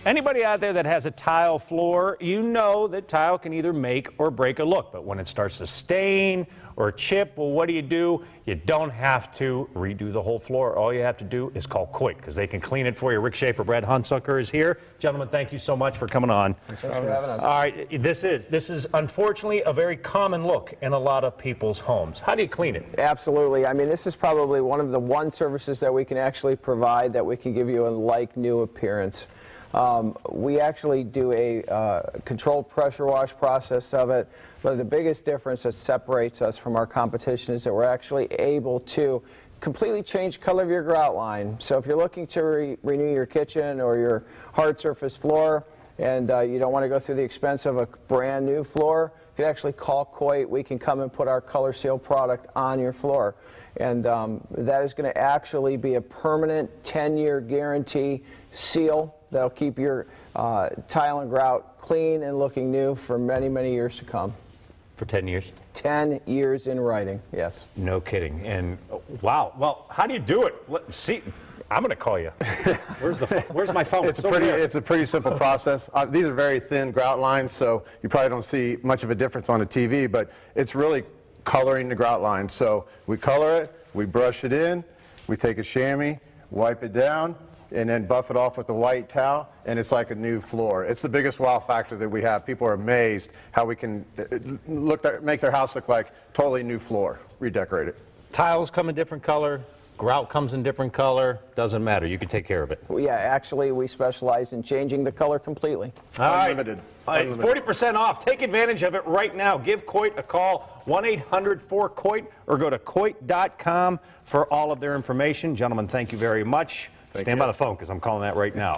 Anybody out there that has a tile floor, you know that tile can either make or break a look. But when it starts to stain or chip, well, what do? You don't have to redo the whole floor. All you have to do is call COIT because they can clean it for you. Rick Schaffer, Brad Hunsucker is here. Gentlemen, thank you so much for coming on. Thanks for having us. All right, this is unfortunately a very common look in a lot of people's homes. How do you clean it? Absolutely. I mean, this is probably one of the services that we can actually provide that we can give you a like-new appearance. We actually do a controlled pressure wash process of it, but the biggest difference that separates us from our competition is that we're actually able to completely change the color of your grout line. So if you're looking to renew your kitchen or your hard surface floor and you don't want to go through the expense of a brand new floor, you can actually call COIT. We can come and put our Color Seal product on your floor. And that is going to actually be a permanent 10-year guarantee seal that'll keep your tile and grout clean and looking new for many, many years to come. For 10 years? 10 years in writing, yes. No kidding. And wow, well, how do you do it? See, I'm going to call you. Where's my phone? It's a pretty simple process. These are very thin grout lines, so you probably don't see much of a difference on the TV, but it's really coloring the grout line. So we color it, we brush it in, we take a chamois, wipe it down, and then buff it off with a white towel, and it's like a new floor. It's the biggest wow factor that we have. People are amazed how we can make their house look like totally new floor, redecorate it. Tiles come in different color, grout comes in different color, doesn't matter, you can take care of it. Well, yeah, actually we specialize in changing the color completely. Unlimited. All right, 40% off. Take advantage of it right now. Give COIT a call, 1-800-4COIT, or go to COIT.com for all of their information. Gentlemen, thank you very much. Stand by the phone because I'm calling that right now.